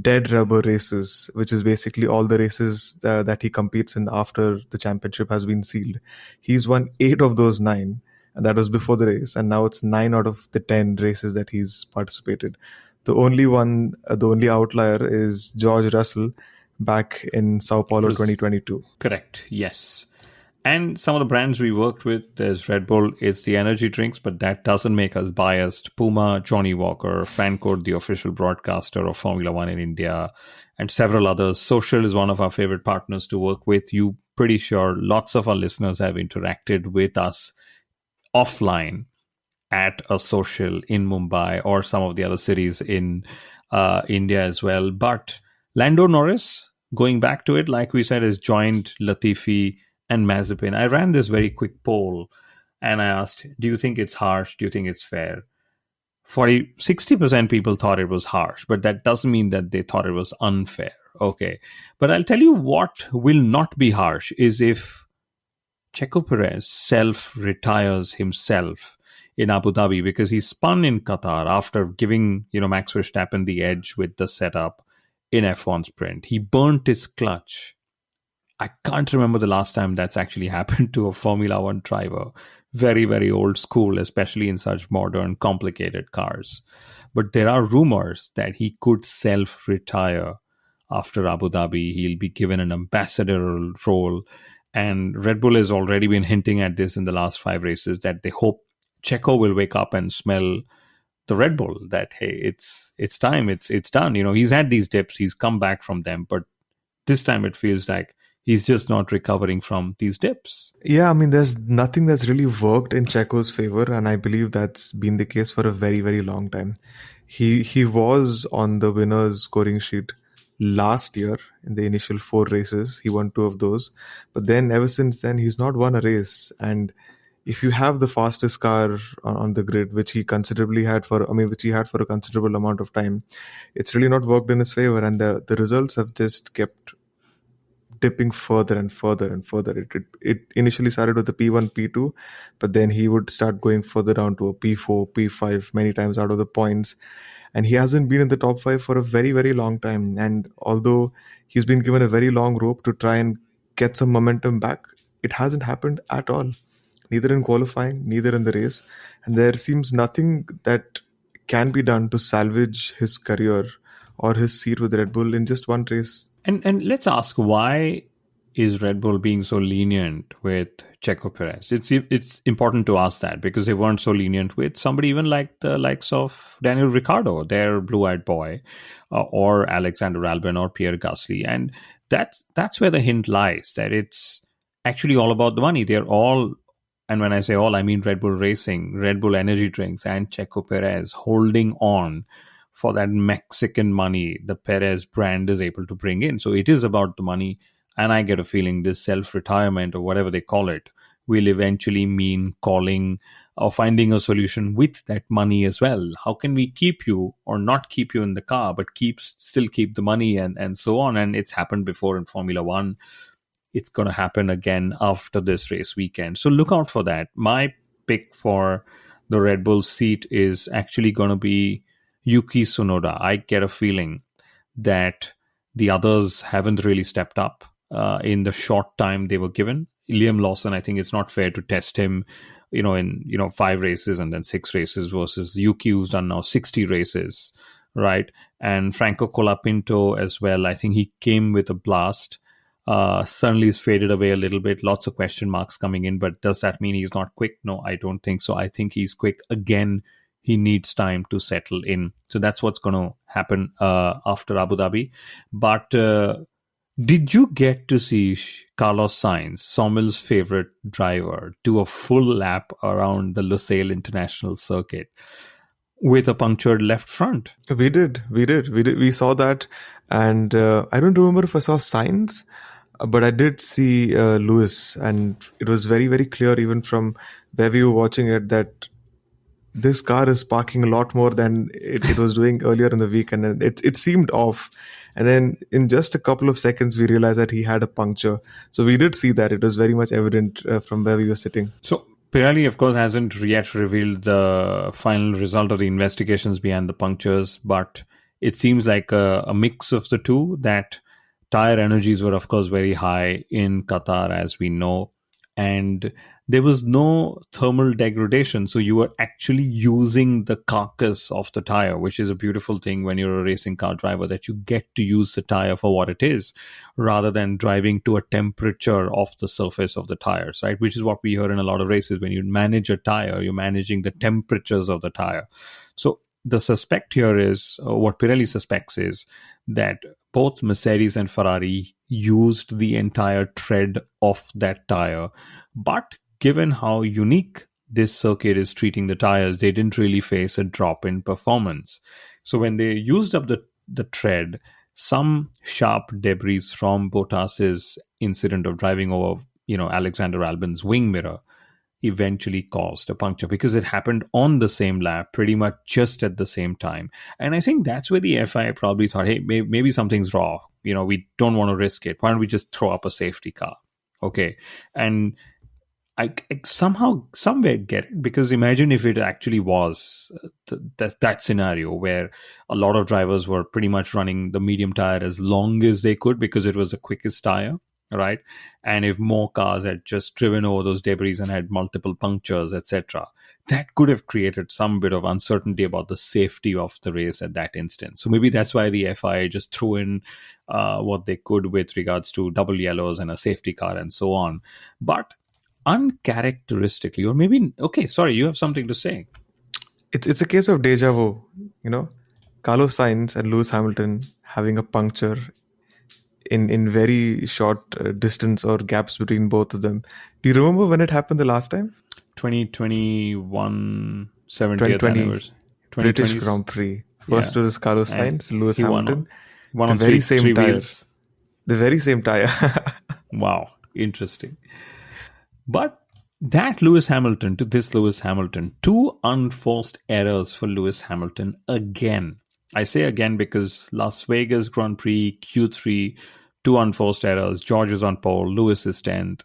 dead rubber races, which is basically all the races that he competes in after the championship has been sealed. He's won 8 of those 9, and that was before the race. And now it's 9 out of the 10 races that he's participated. The only outlier is George Russell back in Sao Paulo 2022. Correct, yes. And some of the brands we worked with, there's Red Bull, it's the energy drinks, but that doesn't make us biased. Puma, Johnny Walker, Fancode, the official broadcaster of Formula One in India, and several others. Social is one of our favorite partners to work with. You pretty sure lots of our listeners have interacted with us offline at a social in Mumbai or some of the other cities in India as well. But Lando Norris, going back to it, like we said, has joined Latifi and Mazepin. I ran this very quick poll and I asked, do you think it's harsh? Do you think it's fair? 60% people thought it was harsh, but that doesn't mean that they thought it was unfair. Okay. But I'll tell you what will not be harsh is if Checo Perez self-retires himself in Abu Dhabi, because he spun in Qatar after giving, Max Verstappen the edge with the setup in F1 sprint. He burnt his clutch. I can't remember the last time that's actually happened to a Formula One driver. Very, very old school, especially in such modern, complicated cars. But there are rumors that he could self retire after Abu Dhabi. He'll be given an ambassadorial role. And Red Bull has already been hinting at this in the last 5 races, that they hope Checo will wake up and smell the Red Bull, that, hey, it's time, it's done. He's had these dips, he's come back from them, but this time it feels like he's just not recovering from these dips. Yeah, I mean, there's nothing that's really worked in Checo's favor, and I believe that's been the case for a very, very long time. He was on the winners scoring sheet last year in the initial 4 races. He won 2 of those, but then ever since then he's not won a race. And if you have the fastest car on the grid, which he which he had for a considerable amount of time, it's really not worked in his favor, and the results have just kept dipping further and further and further. It initially started with the P1, P2, but then he would start going further down to a P4, P5, many times out of the points. And he hasn't been in the top 5 for a very, very long time. And although he's been given a very long rope to try and get some momentum back, it hasn't happened at all. Neither in qualifying, neither in the race. And there seems nothing that can be done to salvage his career or his seat with Red Bull in just one race. And let's ask, why is Red Bull being so lenient with Checo Perez? It's important to ask that, because they weren't so lenient with somebody even like the likes of Daniel Ricciardo, their blue-eyed boy, or Alexander Albon or Pierre Gasly. And that's where the hint lies, that it's actually all about the money. They're all, and when I say all, I mean Red Bull Racing, Red Bull Energy Drinks, and Checo Perez holding on for that Mexican money the Perez brand is able to bring in. So it is about the money. And I get a feeling this self-retirement, or whatever they call it, will eventually mean calling or finding a solution with that money as well. How can we keep you or not keep you in the car, but still keep the money, and so on. And it's happened before in Formula One. It's going to happen again after this race weekend. So look out for that. My pick for the Red Bull seat is actually going to be Yuki Tsunoda. I get a feeling that the others haven't really stepped up in the short time they were given. Liam Lawson, I think it's not fair to test him, in 5 races and then 6 races versus Yuki, who's done now 60 races, right? And Franco Colapinto as well. I think he came with a blast. Suddenly he's faded away a little bit. Lots of question marks coming in, but does that mean he's not quick? No, I don't think so. I think he's quick. Again, he needs time to settle in. So that's what's going to happen after Abu Dhabi. But did you get to see Carlos Sainz, Sommel's favorite driver, do a full lap around the Lusail International Circuit with a punctured left front? We did. We saw that. And I don't remember if I saw Sainz, but I did see Lewis. And it was very, very clear, even from where we were watching it, that this car is parking a lot more than it was doing earlier in the week, and it seemed off. And then in just a couple of seconds, we realized that he had a puncture. So we did see that. It was very much evident from where we were sitting. So Pirelli, of course, hasn't yet revealed the final result of the investigations behind the punctures, but it seems like a mix of the two, that tire energies were, of course, very high in Qatar, as we know, and there was no thermal degradation. So you were actually using the carcass of the tire, which is a beautiful thing when you're a racing car driver, that you get to use the tire for what it is, rather than driving to a temperature of the surface of the tires, right? Which is what we hear in a lot of races. When you manage a tire, you're managing the temperatures of the tire. So the suspect here is, what Pirelli suspects is, that both Mercedes and Ferrari used the entire tread of that tire. But given how unique this circuit is treating the tires, they didn't really face a drop in performance. So when they used up the tread, some sharp debris from Bottas's incident of driving over, Alexander Albon's wing mirror eventually caused a puncture, because it happened on the same lap, pretty much just at the same time. And I think that's where the FIA probably thought, hey, maybe something's wrong. We don't want to risk it. Why don't we just throw up a safety car? Okay. And I somehow somewhere get it, because imagine if it actually was that scenario where a lot of drivers were pretty much running the medium tire as long as they could because it was the quickest tire, right? And if more cars had just driven over those debris and had multiple punctures, etc., that could have created some bit of uncertainty about the safety of the race at that instance. So maybe that's why the FIA just threw in what they could with regards to double yellows and a safety car and so on. But uncharacteristically, or maybe, okay, sorry, you have something to say. It's a case of deja vu, you know. Carlos Sainz and Lewis Hamilton having a puncture in very short distance or gaps between both of them. Do you remember when it happened the last time? 2021 70th 2020 anniversary. British 2020, Grand Prix. First yeah. was Carlos And Sainz, Lewis he won Hamilton. on The very three same tire. wheels. The very same tire. Wow, interesting. But that Lewis Hamilton to this Lewis Hamilton, two unforced errors for Lewis Hamilton again. I say again because Las Vegas Grand Prix, Q3, two unforced errors. George is on pole, Lewis is 10th.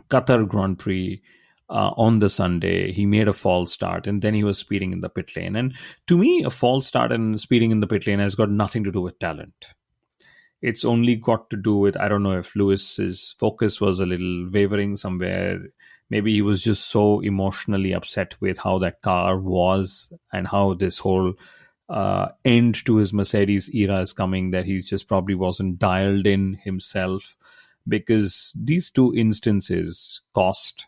Qatar Grand Prix on the Sunday, he made a false start and then he was speeding in the pit lane. And to me, a false start and speeding in the pit lane has got nothing to do with talent. It's only got to do with, I don't know if Lewis's focus was a little wavering somewhere. Maybe he was just so emotionally upset with how that car was and how this whole end to his Mercedes era is coming, that he's just probably wasn't dialed in himself, because these two instances cost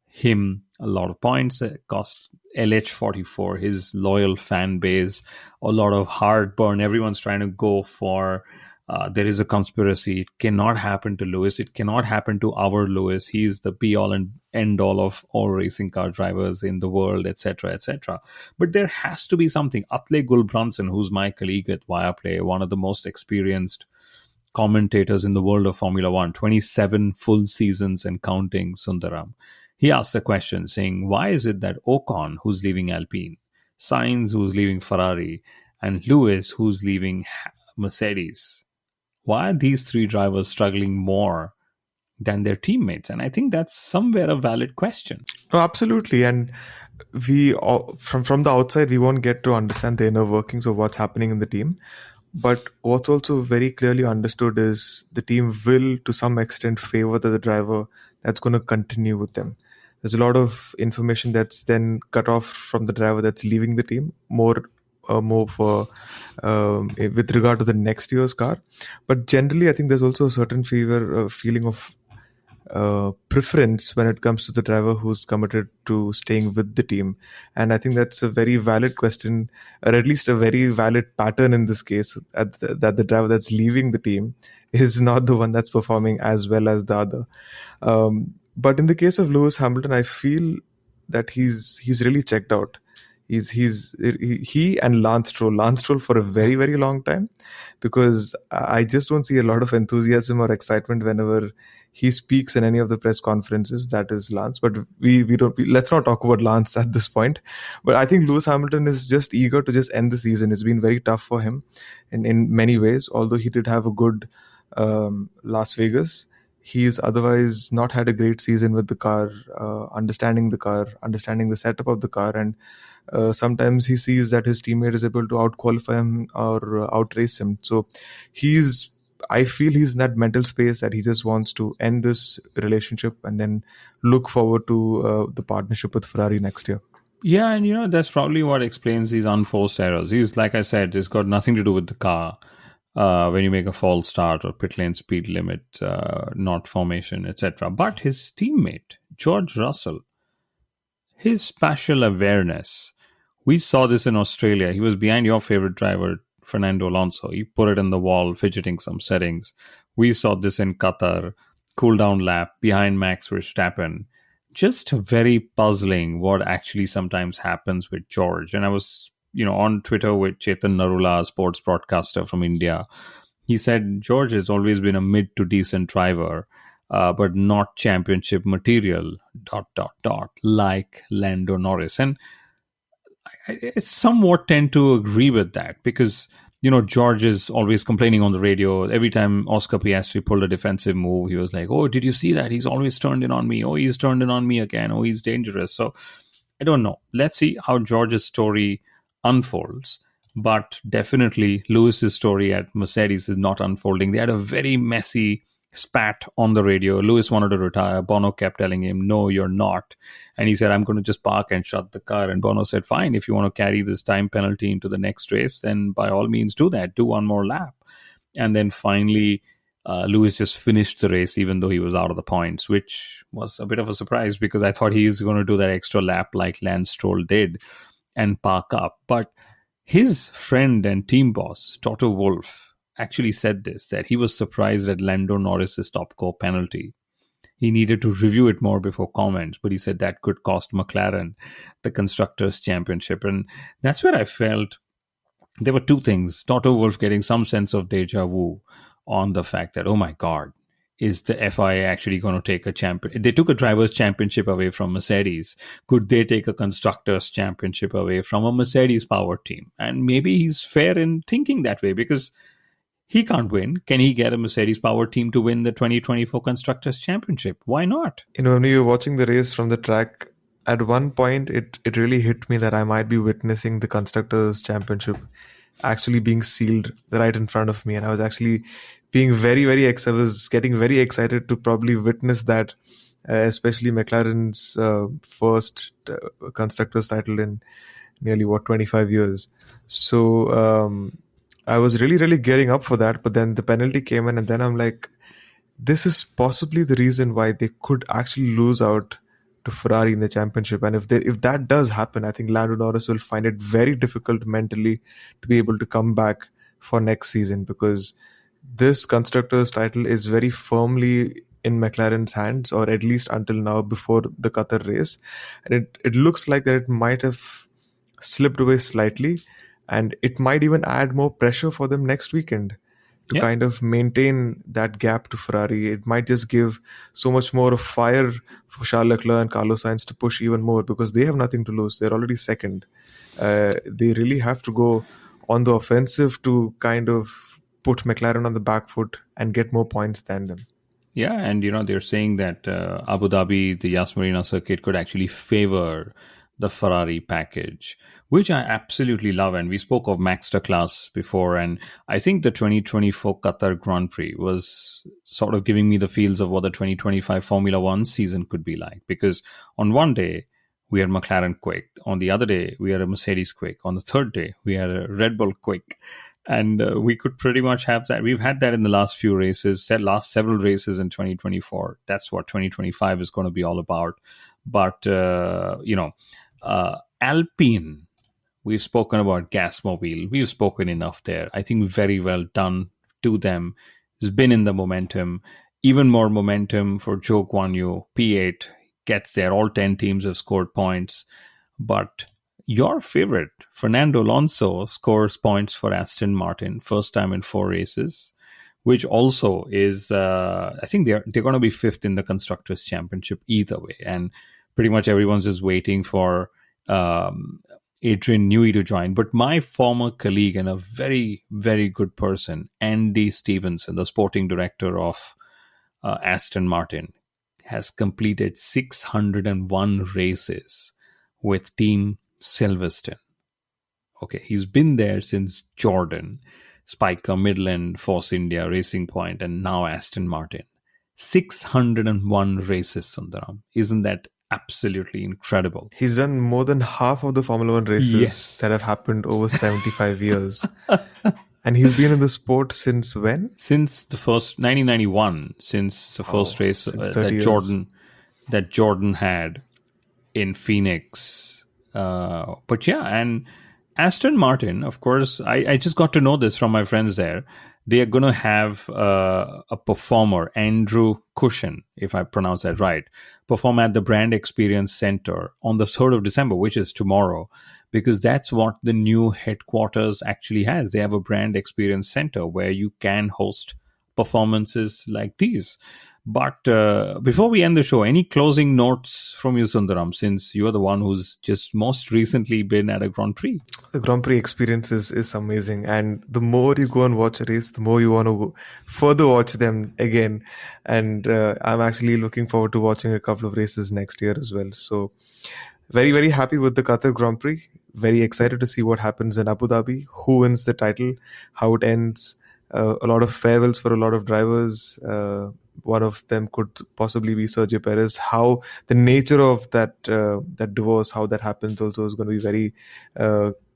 him a lot of points. It cost LH44, his loyal fan base, a lot of heartburn. Everyone's trying to go for there is a conspiracy. It cannot happen to Lewis. It cannot happen to our Lewis. He's the be all and end all of all racing car drivers in the world, etc., etc. But there has to be something. Atle Gulbrandsen, who's my colleague at Viaplay, one of the most experienced commentators in the world of Formula One, 27 full seasons and counting, Sundaram. He asked a question saying, why is it that Ocon, who's leaving Alpine, Sainz, who's leaving Ferrari, and Lewis, who's leaving Mercedes, why are these three drivers struggling more than their teammates? And I think that's somewhere a valid question. No, absolutely. And we all, from the outside, we won't get to understand the inner workings of what's happening in the team. But what's also very clearly understood is the team will, to some extent, favor the driver that's going to continue with them. There's a lot of information that's then cut off from the driver that's leaving the team, more for with regard to the next year's car. But generally, I think there's also a certain feeling of preference when it comes to the driver who's committed to staying with the team. And I think that's a very valid question, or at least a very valid pattern in this case, that the driver that's leaving the team is not the one that's performing as well as the other. But in the case of Lewis Hamilton, I feel that he's really checked out. He and Lance Stroll for a very, very long time, because I just don't see a lot of enthusiasm or excitement whenever he speaks in any of the press conferences. That is Lance. But let's not talk about Lance at this point. But I think Lewis Hamilton is just eager to just end the season. It's been very tough for him in many ways, although he did have a good Las Vegas. He's otherwise not had a great season with the car, understanding the setup of the car, and sometimes he sees that his teammate is able to out-qualify him or outrace him. So I feel he's in that mental space that he just wants to end this relationship and then look forward to the partnership with Ferrari next year. Yeah, and that's probably what explains these unforced errors. He's, like I said, it's got nothing to do with the car. When you make a false start or pit lane speed limit, not formation, etc. But his teammate, George Russell, his spatial awareness, we saw this in Australia. He was behind your favorite driver, Fernando Alonso. He put it in the wall, fidgeting some settings. We saw this in Qatar, cool down lap behind Max Verstappen. Just very puzzling what actually sometimes happens with George. And I was on Twitter with Chetan Narula, a sports broadcaster from India. He said George has always been a mid to decent driver, but not championship material, ... like Lando Norris. And I somewhat tend to agree with that, because George is always complaining on the radio. Every time Oscar Piastri pulled a defensive move, he was like, "Oh, did you see that? He's always turned in on me. Oh, he's turned in on me again. Oh, he's dangerous." So I don't know. Let's see how George's story unfolds. But definitely, Lewis's story at Mercedes is not unfolding. They had a very messy spat on the radio. Lewis wanted to retire. Bono kept telling him, "No, you're not." And he said, "I'm going to just park and shut the car." And Bono said, "Fine, if you want to carry this time penalty into the next race, then by all means do that. Do one more lap." And then finally, Lewis just finished the race, even though he was out of the points, which was a bit of a surprise because I thought he was going to do that extra lap like Lance Stroll did and park up. But his friend and team boss, Toto Wolff, actually said this, that he was surprised at Lando Norris's top go penalty. He needed to review it more before comments, but he said that could cost McLaren the Constructors' Championship. And that's where I felt there were two things. Toto Wolff getting some sense of deja vu on the fact that, oh my God, is the FIA actually going to take a champion? They took a drivers' championship away from Mercedes. Could they take a constructors' championship away from a Mercedes power team? And maybe he's fair in thinking that way because he can't win. Can he get a Mercedes power team to win the 2024 constructors' championship? Why not? When you were watching the race from the track, at one point it really hit me that I might be witnessing the constructors' championship actually being sealed right in front of me, and I was actually being I was getting very excited to probably witness that, especially McLaren's first constructors title in nearly 25 years. So I was really getting up for that, but then the penalty came in, and then I'm like, this is possibly the reason why they could actually lose out to Ferrari in the championship. And if that does happen, I think Lando Norris will find it very difficult mentally to be able to come back for next season, because this constructors title is very firmly in McLaren's hands, or at least until now before the Qatar race. And it looks like that it might have slipped away slightly, and it might even add more pressure for them next weekend to kind of maintain that gap to Ferrari. It might just give so much more of fire for Charles Leclerc and Carlos Sainz to push even more, because they have nothing to lose. They're already second. They really have to go on the offensive to kind of put McLaren on the back foot and get more points than them. Yeah, and they're saying that Abu Dhabi, the Yas Marina circuit, could actually favor the Ferrari package, which I absolutely love. And we spoke of Masterclass before, and I think the 2024 Qatar Grand Prix was sort of giving me the feels of what the 2025 Formula One season could be like. Because on one day, we had McLaren quick. On the other day, we had a Mercedes quick. On the third day, we had a Red Bull quick. And we could pretty much have that. We've had that in the last few races, last several races in 2024. That's what 2025 is going to be all about. But, Alpine, we've spoken about Gasmobile. We've spoken enough there. I think very well done to them. It's been in the momentum. Even more momentum for Zhou Guanyu. P8 gets there. All 10 teams have scored points. But your favorite, Fernando Alonso, scores points for Aston Martin, first time in 4 races, which also is, I think they're going to be 5th in the Constructors' Championship either way. And pretty much everyone's just waiting for Adrian Newey to join. But my former colleague and a very, very good person, Andy Stevenson, the sporting director of Aston Martin, has completed 601 races with Team Silverstone. Okay, he's been there since Jordan, Spiker, Midland, Force India, Racing Point, and now Aston Martin. 601 races, Sundaram. Isn't that absolutely incredible? He's done more than half of the Formula One races that have happened over 75 years. And he's been in the sport since when? Since the first 1991, since the first race that Jordan had in Phoenix. But yeah, and Aston Martin, of course, I just got to know this from my friends there. They are going to have a performer, Andrew Cushion, if I pronounce that right, perform at the Brand Experience Center on the 3rd of December, which is tomorrow, because that's what the new headquarters actually has. They have a Brand Experience Center where you can host performances like these. But before we end the show, any closing notes from you, Sundaram, since you are the one who's just most recently been at a Grand Prix? The Grand Prix experience is amazing, and the more you go and watch a race, the more you want to further watch them again. And I'm actually looking forward to watching a couple of races next year as well. So very, very happy with the Qatar Grand Prix. Very excited to see what happens in Abu Dhabi, who wins the title, how it ends. A lot of farewells for a lot of drivers. One of them could possibly be Sergio Perez. How the nature of that divorce, how that happens, also is going to be very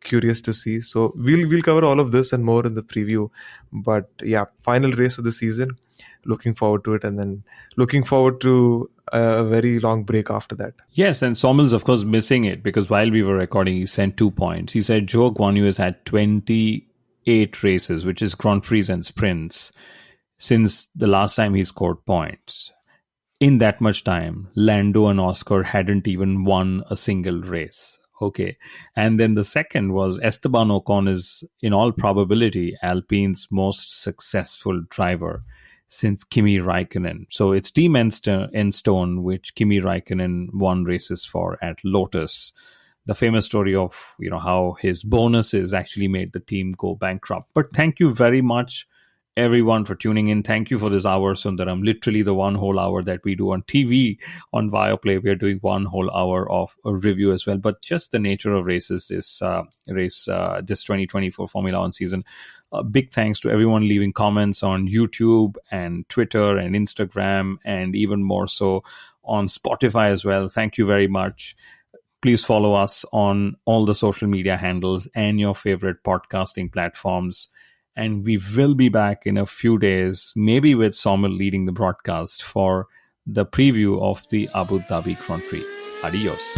curious to see. So we'll cover all of this and more in the preview. But yeah, final race of the season. Looking forward to it, and then looking forward to a very long break after that. Yes, and Sommel's of course missing it because while we were recording, he sent 2 points. He said Zhou Guanyu has had 28 races, which is Grand Prix and sprints, since the last time he scored points. In that much time, Lando and Oscar hadn't even won a single race. Okay. And then the second was Esteban Ocon is, in all probability, Alpine's most successful driver since Kimi Raikkonen. So it's Team Enstone, which Kimi Raikkonen won races for at Lotus. The famous story of, how his bonuses actually made the team go bankrupt. But thank you very much, everyone, for tuning in. Thank you for this hour, Sundaram. Literally the one whole hour that we do on TV on Viaplay. We are doing 1 whole hour of a review as well. But just the nature of races, this 2024 Formula One season. Big thanks to everyone leaving comments on YouTube and Twitter and Instagram, and even more so on Spotify as well. Thank you very much. Please follow us on all the social media handles and your favorite podcasting platforms. And we will be back in a few days, maybe with Sommel leading the broadcast for the preview of the Abu Dhabi Grand Prix. Adios.